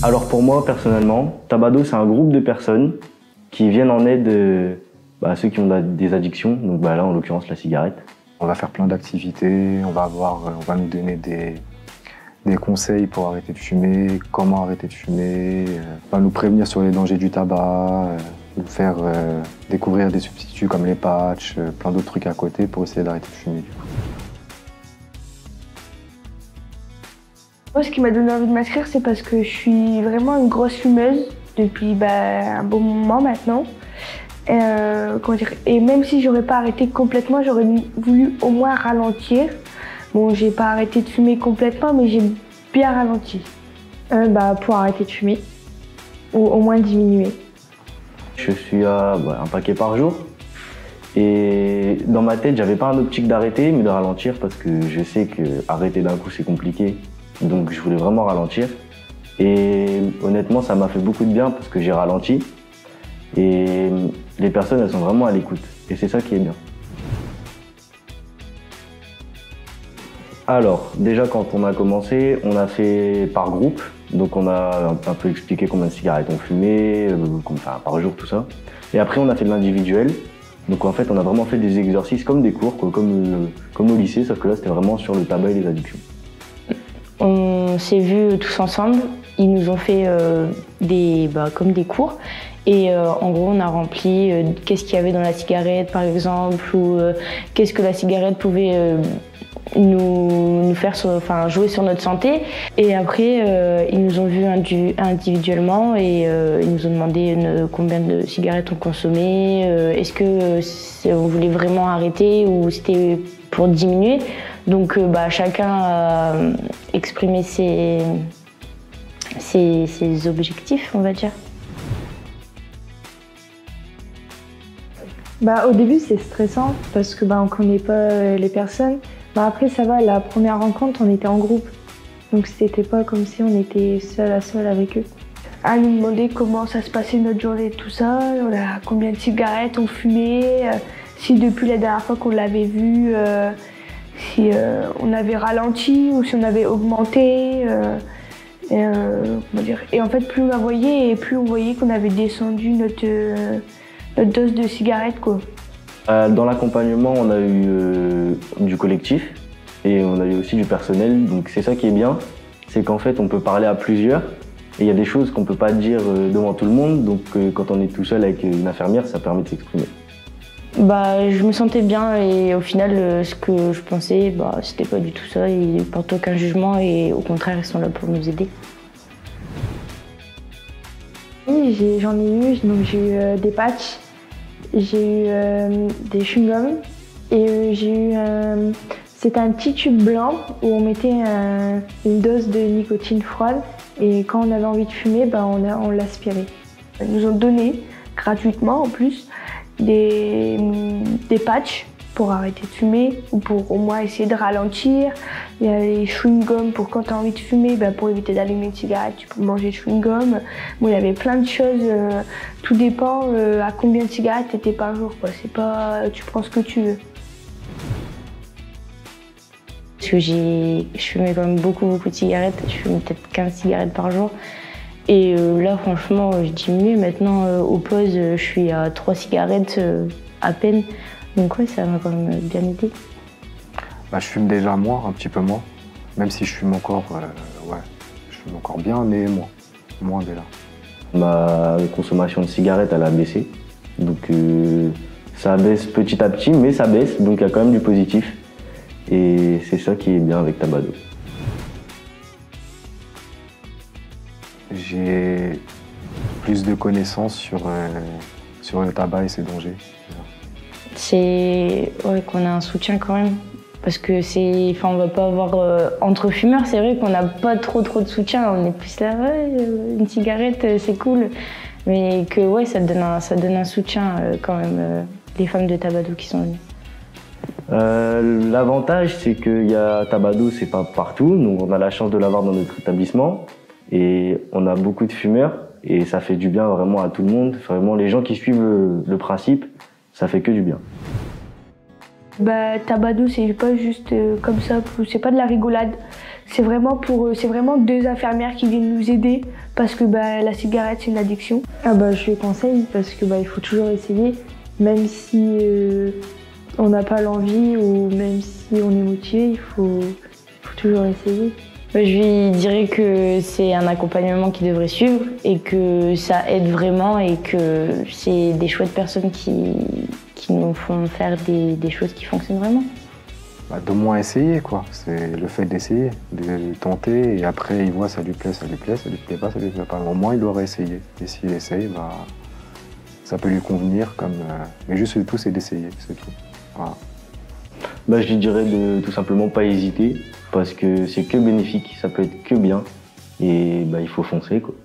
Alors pour moi, personnellement, Tabado, c'est un groupe de personnes qui viennent en aide à ceux qui ont des addictions, donc là, en l'occurrence, la cigarette. On va faire plein d'activités, on va nous donner des conseils pour arrêter de fumer, comment arrêter de fumer, on va nous prévenir sur les dangers du tabac, nous faire découvrir des substituts comme les patchs, plein d'autres trucs à côté pour essayer d'arrêter de fumer. Moi, ce qui m'a donné envie de m'inscrire, c'est parce que je suis vraiment une grosse fumeuse depuis un bon moment maintenant. Et même si j'aurais pas arrêté complètement, j'aurais voulu au moins ralentir. Bon, j'ai pas arrêté de fumer complètement, mais j'ai bien ralenti. Pour arrêter de fumer, ou au moins diminuer. Je suis à un paquet par jour. Et dans ma tête, j'avais pas un optique d'arrêter, mais de ralentir, parce que je sais que arrêter d'un coup, c'est compliqué. Donc je voulais vraiment ralentir. Et honnêtement, ça m'a fait beaucoup de bien parce que j'ai ralenti. Et les personnes, elles sont vraiment à l'écoute. Et c'est ça qui est bien. Alors, déjà quand on a commencé, on a fait par groupe. Donc on a un peu expliqué combien de cigarettes on fumait, par jour, tout ça. Et après, on a fait de l'individuel. Donc en fait, on a vraiment fait des exercices comme des cours, comme au lycée, sauf que là, c'était vraiment sur le tabac et les addictions. On s'est vus tous ensemble, ils nous ont fait comme des cours et en gros on a rempli qu'est-ce qu'il y avait dans la cigarette par exemple ou qu'est-ce que la cigarette pouvait nous faire jouer sur notre santé et après ils nous ont vus individuellement et ils nous ont demandé combien de cigarettes on consommait, est-ce que on voulait vraiment arrêter ou c'était pour diminuer. Donc chacun a exprimé ses objectifs, on va dire. Au début c'est stressant parce que on connaît pas les personnes. Après ça va, la première rencontre on était en groupe. Donc c'était pas comme si on était seul à seul avec eux. À nous demander comment ça se passait notre journée et tout ça, combien de cigarettes on fumait, si depuis la dernière fois qu'on l'avait vu, si on avait ralenti ou si on avait augmenté. Et en fait, plus on la voyait et plus on voyait qu'on avait descendu notre dose de cigarettes, quoi. Dans l'accompagnement, on a eu du collectif et on a eu aussi du personnel. Donc c'est ça qui est bien, c'est qu'en fait on peut parler à plusieurs et il y a des choses qu'on peut pas dire devant tout le monde. Donc quand on est tout seul avec une infirmière, ça permet de s'exprimer. Je me sentais bien et au final, ce que je pensais, c'était pas du tout ça. Ils portent aucun jugement et au contraire, ils sont là pour nous aider. Oui, j'en ai eu, donc j'ai eu des patchs, j'ai eu des chewing-gums et j'ai eu c'était un petit tube blanc où on mettait une dose de nicotine froide et quand on avait envie de fumer, on l'aspirait. Ils nous ont donné gratuitement en plus des patchs pour arrêter de fumer ou pour au moins essayer de ralentir. Il y a les chewing-gums pour quand tu as envie de fumer, pour éviter d'allumer une cigarette, tu peux manger chewing-gum. Bon, il y avait plein de choses, tout dépend à combien de cigarettes tu étais par jour, quoi. C'est pas tu prends ce que tu veux. Parce que je fumais quand même beaucoup de cigarettes, je fumais peut-être 15 cigarettes par jour. Et là, franchement, je diminue. Maintenant, aux pauses, je suis à 3 cigarettes à peine. Donc ouais, ça m'a quand même bien aidé. Je fume déjà moins, un petit peu moins. Même si je fume encore, je fume encore bien, mais moins déjà. Ma consommation de cigarettes, elle a baissé. Donc ça baisse petit à petit, mais ça baisse. Donc il y a quand même du positif. Et c'est ça qui est bien avec Tabado. J'ai plus de connaissances sur le tabac et ses dangers. C'est qu'on a un soutien quand même. Parce que on va pas avoir entre fumeurs, c'est vrai qu'on n'a pas trop de soutien. On est plus là, une cigarette, c'est cool. Mais que ça donne un soutien quand même, les femmes de Tabado qui sont venues. L'avantage, c'est qu'il y a Tabado, c'est pas partout. Donc on a la chance de l'avoir dans notre établissement. Et on a beaucoup de fumeurs et ça fait du bien vraiment à tout le monde. Vraiment, les gens qui suivent le principe, ça fait que du bien. Tabado, c'est pas juste comme ça, c'est pas de la rigolade. C'est vraiment deux infirmières qui viennent nous aider parce que la cigarette c'est une addiction. Je les conseille parce que il faut toujours essayer, même si on n'a pas l'envie ou même si on est motivé, il faut toujours essayer. Je lui dirais que c'est un accompagnement qu'il devrait suivre et que ça aide vraiment et que c'est des chouettes personnes qui nous font faire des choses qui fonctionnent vraiment. De moins essayer, quoi. C'est le fait d'essayer, de tenter, et après il voit ça lui plaît, ça lui plaît, ça lui plaît pas, ça lui plaît pas. Au moins il doit essayer. Et s'il essaye, ça peut lui convenir comme. Mais juste le tout, c'est d'essayer, c'est tout. Voilà. Je lui dirais de tout simplement pas hésiter, parce que c'est que bénéfique, ça peut être que bien, et il faut foncer, quoi.